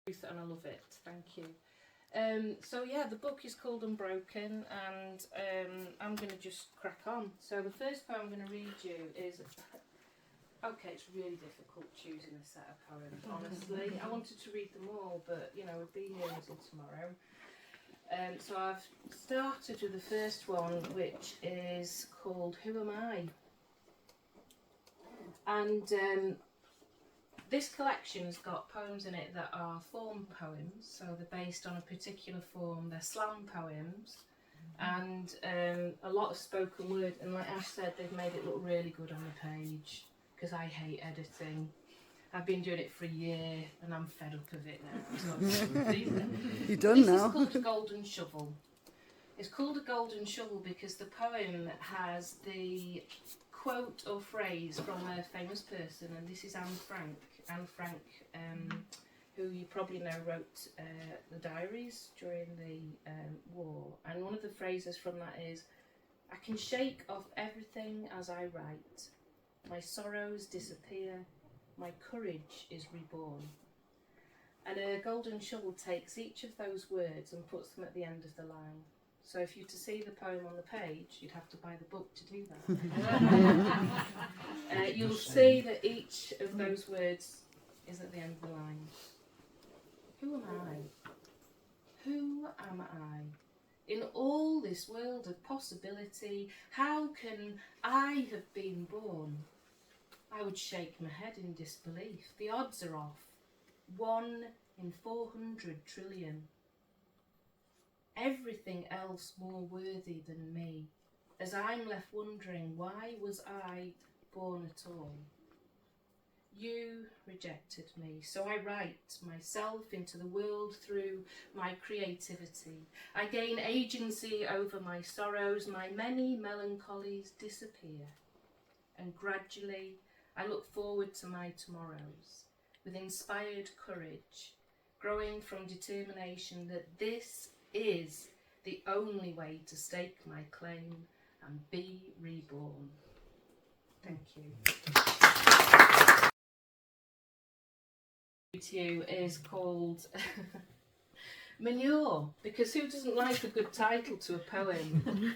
And I love it. Thank you. So yeah, the book is called Unbroken, and I'm going to just crack on. So the first poem I'm going to read you is, okay, it's really difficult choosing a set of poems, honestly. I wanted to read them all, but you know, we'll be here until tomorrow. So I've started with the first one, which is called Who Am I? And this collection has got poems in it that are form poems, so they're based on a particular form. They're slam poems, and a lot of spoken word. And like Ash said, they've made it look really good on the page, because I hate editing. I've been doing it for a year, and I'm fed up of it now. You're done now. This is called A Golden Shovel. It's called A Golden Shovel because the poem has the quote or phrase from a famous person, and this is Anne Frank. Anne Frank, who you probably know wrote the diaries during the war. And one of the phrases from that is, "I can shake off everything as I write. My sorrows disappear. My courage is reborn." And a golden shovel takes each of those words and puts them at the end of the line. So if you were to see the poem on the page, you'd have to buy the book to do that. You'll see that each of those words is at the end of the line. Who am I? Who am I? In all this world of possibility, how can I have been born? I would shake my head in disbelief. The odds are off. 1 in 400 trillion. Everything else more worthy than me, as I'm left wondering, why was I born at all? You rejected me, so I write myself into the world through my creativity. I gain agency over my sorrows, my many melancholies disappear, and gradually I look forward to my tomorrows with inspired courage, growing from determination that this is the only way to stake my claim and be reborn. Thank you. To you is called Manure, because who doesn't like a good title to a poem?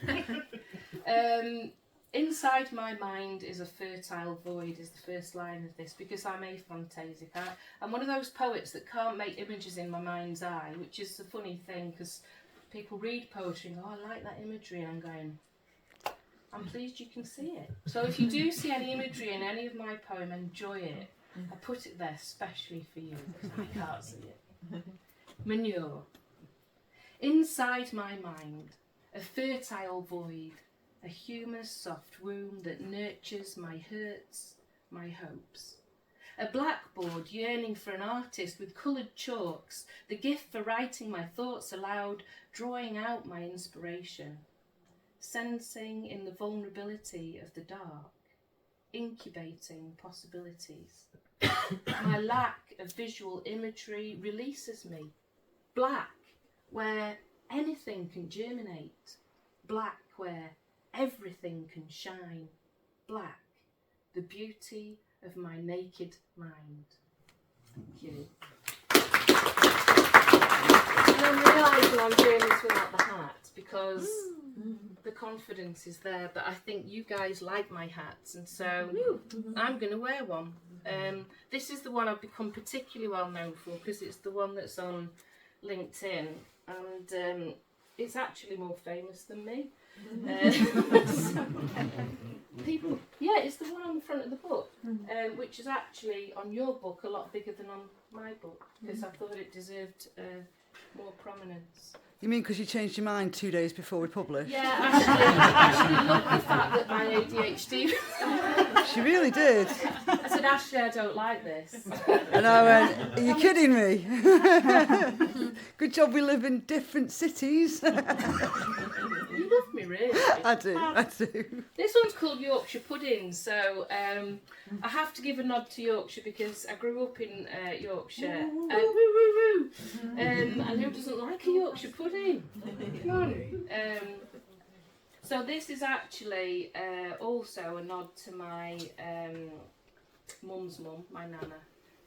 Inside my mind is a fertile void is the first line of this, because I'm aphantasic. I'm one of those poets that can't make images in my mind's eye, which is a funny thing, because people read poetry and go, "Oh, I like that imagery," and I'm going, I'm pleased you can see it. So if you do see any imagery in any of my poem, enjoy it. I put it there specially for you, because I can't see it. Manure. Inside my mind, a fertile void, a humus soft womb that nurtures my hurts, my hopes. A blackboard yearning for an artist with coloured chalks, the gift for writing my thoughts aloud, drawing out my inspiration. Sensing in the vulnerability of the dark, incubating possibilities. My lack of visual imagery releases me. Black, where anything can germinate. Black, where everything can shine. Black, the beauty of my naked mind. Thank you. And I'm realising I'm doing this without the hat, because the confidence is there, but I think you guys like my hats, and so I'm going to wear one. This is the one I've become particularly well known for, because it's the one that's on LinkedIn, and it's actually more famous than me. So, people, yeah, it's the one on the front of the book, which is actually on your book a lot bigger than on my book, because I thought it deserved more prominence. You mean because you changed your mind 2 days before we published? Yeah, actually loved the fact that my ADHD... She really did. I said, "Ashley, I don't like this." And I went, "Are you kidding me?" Good job we live in different cities. You love me, really. I do. This one's called Yorkshire Pudding, so I have to give a nod to Yorkshire because I grew up in Yorkshire. And who doesn't like a Yorkshire pudding? Come on. So this is actually also a nod to my mum's mum, my nana.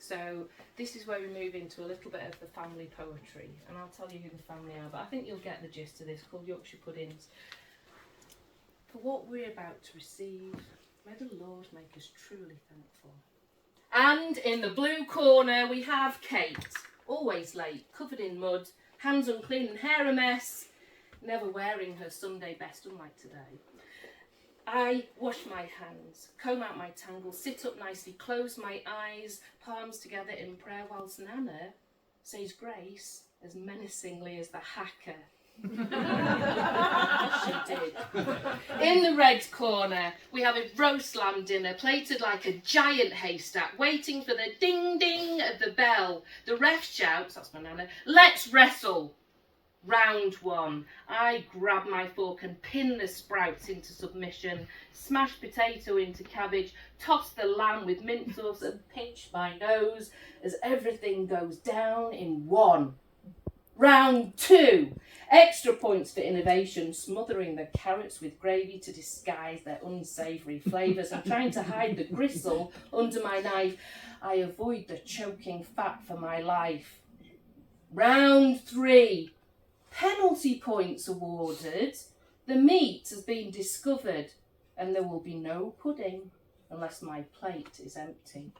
So this is where we move into a little bit of the family poetry, and I'll tell you who the family are, but I think you'll get the gist of this, called Yorkshire Puddings. For what we're about to receive, may the Lord make us truly thankful. And in the blue corner we have Kate, always late, covered in mud, hands unclean and hair a mess, never wearing her Sunday best, unlike today. I wash my hands, comb out my tangles, sit up nicely, close my eyes, palms together in prayer, whilst Nana says grace as menacingly as the hacker. She did. In the red corner, we have a roast lamb dinner, plated like a giant haystack, waiting for the ding ding of the bell. The ref shouts, that's my Nana, let's wrestle. Round one. I grab my fork and pin the sprouts into submission, smash potato into cabbage, toss the lamb with mint sauce and pinch my nose as everything goes down in one. Round two. Extra points for innovation, smothering the carrots with gravy to disguise their unsavoury flavours and trying to hide the gristle under my knife. I avoid the choking fat for my life. Round three. Penalty points awarded. The meat has been discovered and there will be no pudding unless my plate is empty.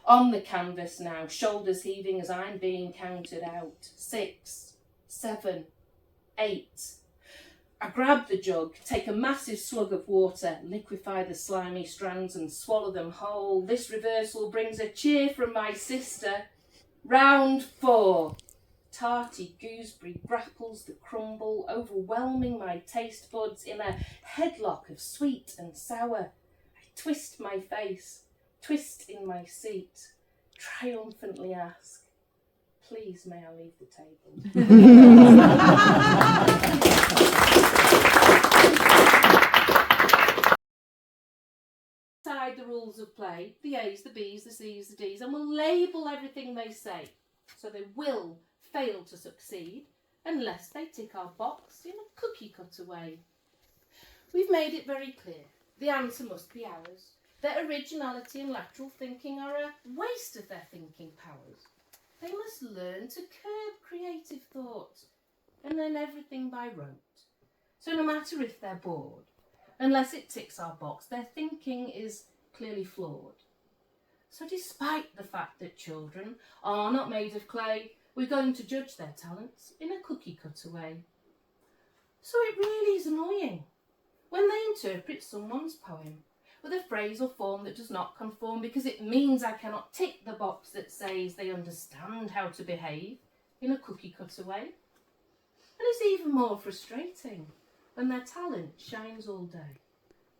On the canvas now, shoulders heaving as I'm being counted out. 6, 7, 8. I grab the jug, take a massive slug of water, liquefy the slimy strands and swallow them whole. This reversal brings a cheer from my sister. Round 4. Tarty gooseberry grapples that crumble, overwhelming my taste buds in a headlock of sweet and sour. I twist my face, twist in my seat, triumphantly ask, please may I leave the table? Decide the rules of play, the A's, the B's, the C's, the D's, and we'll label everything they say, so they will fail to succeed unless they tick our box in a cookie cutter way. We've made it very clear, the answer must be ours. Their originality and lateral thinking are a waste of their thinking powers. They must learn to curb creative thought and learn everything by rote. So no matter if they're bored, unless it ticks our box, their thinking is clearly flawed. So despite the fact that children are not made of clay, we're going to judge their talents in a cookie cutter way. So it really is annoying when they interpret someone's poem with a phrase or form that does not conform, because it means I cannot tick the box that says they understand how to behave in a cookie cutter way. And it's even more frustrating when their talent shines all day,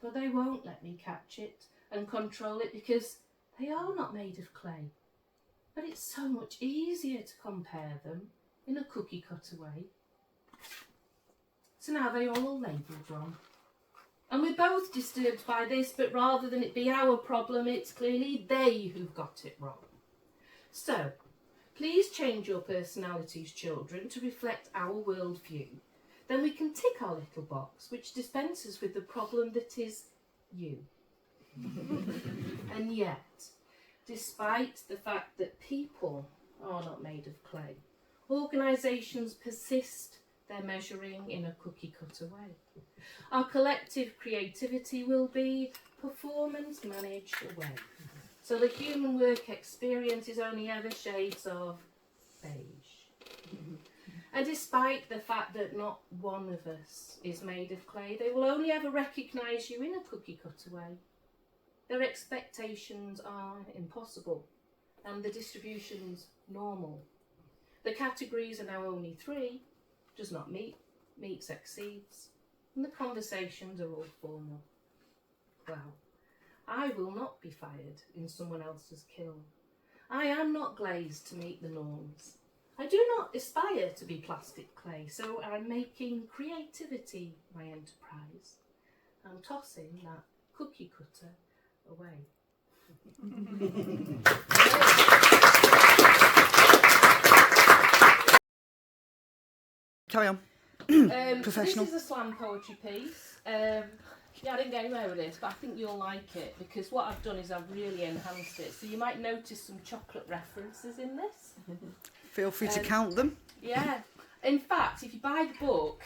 but they won't let me catch it and control it because they are not made of clay. But it's so much easier to compare them in a cookie cutter way. So now they're all labelled wrong. And we're both disturbed by this, but rather than it be our problem, it's clearly they who've got it wrong. So, please change your personalities, children, to reflect our worldview. Then we can tick our little box, which dispenses with the problem that is you. And yet, despite the fact that people are not made of clay, organisations persist their measuring in a cookie cutter way. Our collective creativity will be performance managed away. So the human work experience is only ever shades of beige. And despite the fact that not one of us is made of clay, they will only ever recognise you in a cookie cutter way. Their expectations are impossible and the distribution's normal. The categories are now only 3, does not meet, meets exceeds, and the conversations are all formal. Well, I will not be fired in someone else's kiln. I am not glazed to meet the norms. I do not aspire to be plastic clay, so I'm making creativity my enterprise. I'm tossing that cookie cutter away. Carry on. Professional. This is a slam poetry piece. Yeah, I didn't get anywhere with this, but I think you'll like it because what I've done is I've really enhanced it. So you might notice some chocolate references in this. Feel free to count them. Yeah. In fact, if you buy the book,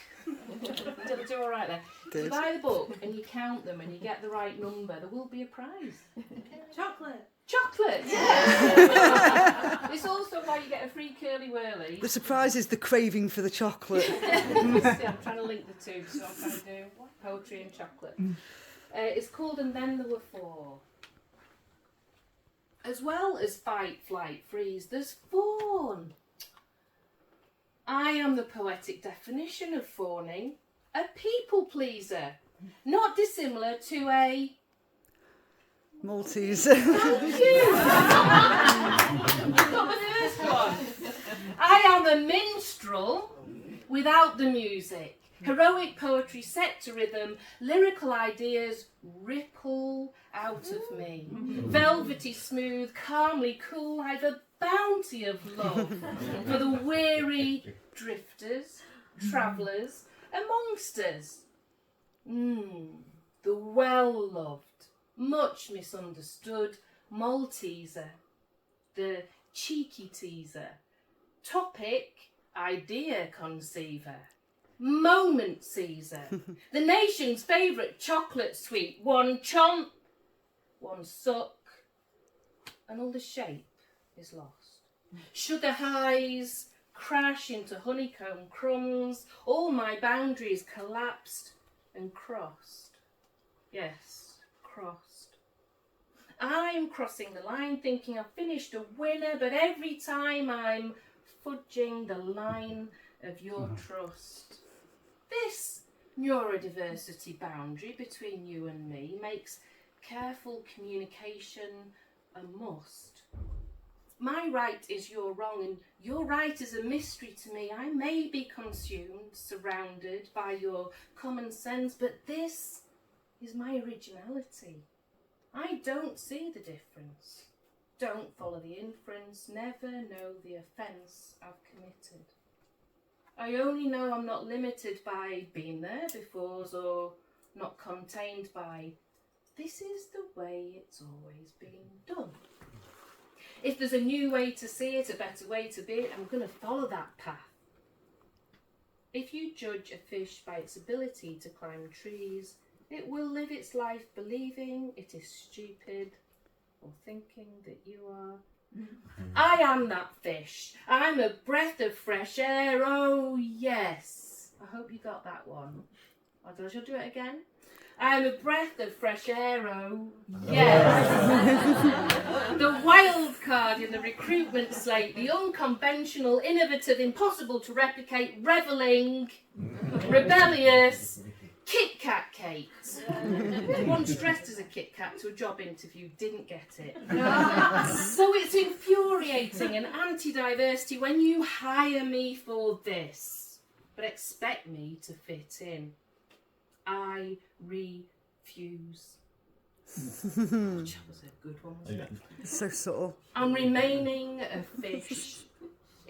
did I do all right there? If you buy the book and you count them and you get the right number, there will be a prize. Chocolate. Chocolate, yeah. It's also why you get a free curly whirly. The surprise is the craving for the chocolate. See, I'm trying to link the two, so I'm trying to do poetry and chocolate. It's called And Then There Were Four. As well as fight, flight, freeze, there's fawn. I am the poetic definition of fawning, a people pleaser, not dissimilar to a... Maltese. Thank you! I've got the first one. I am a minstrel without the music. Heroic poetry set to rhythm, lyrical ideas ripple out of me. Velvety smooth, calmly cool, I've a bounty of love for the weary drifters, travellers, amongst us. The well-loved, much misunderstood Malteser, the cheeky teaser, topic idea conceiver, moment seizer, the nation's favourite chocolate sweet, one chomp, one suck, and all the shape is lost. Sugar highs crash into honeycomb crumbs, all my boundaries collapsed and crossed. Yes, crossed. I'm crossing the line thinking I've finished a winner, but every time I'm fudging the line of your trust. This neurodiversity boundary between you and me makes careful communication a must. My right is your wrong, and your right is a mystery to me. I may be consumed, surrounded by your common sense, but this is my originality. I don't see the difference, don't follow the inference, never know the offence I've committed. I only know I'm not limited by been there befores or not contained by this is the way it's always been done. If there's a new way to see it, a better way to be it, I'm going to follow that path. If you judge a fish by its ability to climb trees, it will live its life believing it is stupid or thinking that you are. I am that fish. I'm a breath of fresh air. Oh, yes. I hope you got that one. Or shall I do it again? I'm a breath of fresh air. Oh, yes. The wild card in the recruitment slate, the unconventional, innovative, impossible to replicate, revelling, rebellious, Kit Kat Kate. Once dressed as a Kit Kat to a job interview, didn't get it. So it's infuriating and anti-diversity when you hire me for this, but expect me to fit in. I refuse. Which was a good one, wasn't it? So subtle. I'm remaining a fish.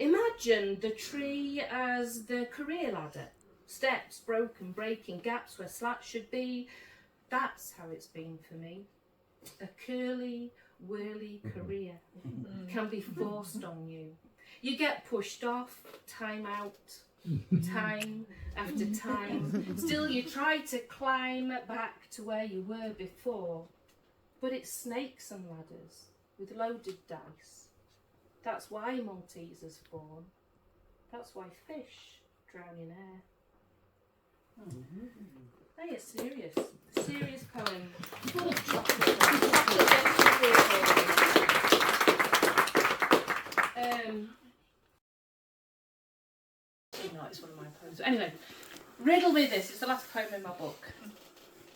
Imagine the tree as the career ladder. Steps, broken, breaking, gaps where slats should be. That's how it's been for me. A curly, whirly career can be forced on you. You get pushed off, time out, time after time. Still you try to climb back to where you were before. But it's snakes and ladders with loaded dice. That's why Maltesers fawn. That's why fish drown in air. They are serious poem, full of chocolate. No, it's one of my poems. Anyway, riddle me this. It's the last poem in my book.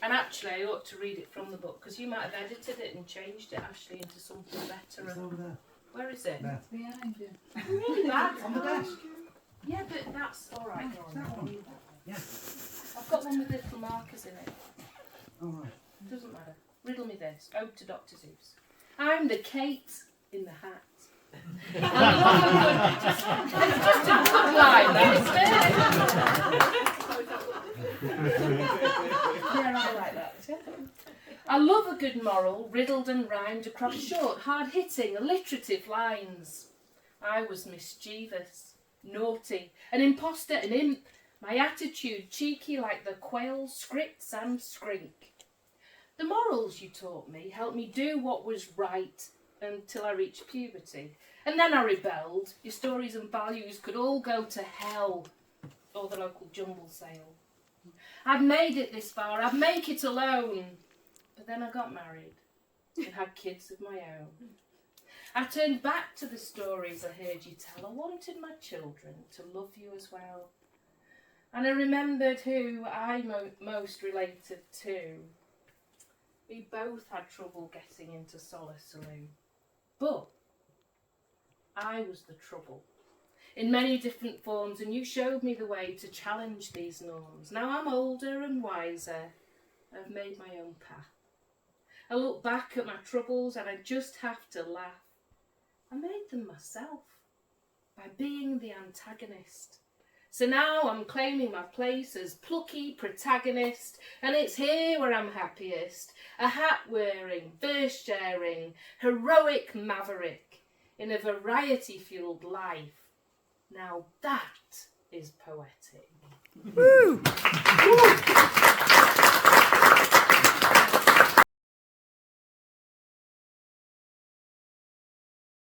And actually, I ought to read it from the book because you might have edited it and changed it, Ashley, into something better. It's over there. Where is it? There. Behind you. Really bad. On the desk. Yeah, but that's all right. Go on. That one. I'll leave that one. Yeah. I've got one with little markers in it. All right. Doesn't matter. Riddle me this. Ode to Dr. Zeus. I'm the Kate in the hat. It's just a good line, that, isn't it? Yeah, I like that. I love a good moral, riddled and rhymed across short, hard-hitting, alliterative lines. I was mischievous, naughty, an imposter, an imp, my attitude cheeky like the quail's scripts and skrink. The morals you taught me helped me do what was right until I reached puberty. And then I rebelled. Your stories and values could all go to hell, or the local jumble sale. I've made it this far, I'd make it alone. But then I got married and had kids of my own. I turned back to the stories I heard you tell. I wanted my children to love you as well. And I remembered who I most related to. We both had trouble getting into Solace Saloon. But I was the trouble in many different forms, and you showed me the way to challenge these norms. Now I'm older and wiser. I've made my own path. I look back at my troubles and I just have to laugh. I made them myself by being the antagonist. So now I'm claiming my place as plucky protagonist, and it's here where I'm happiest. A hat-wearing, verse-sharing, heroic maverick in a variety-fueled life. Now that is poetic. Woo!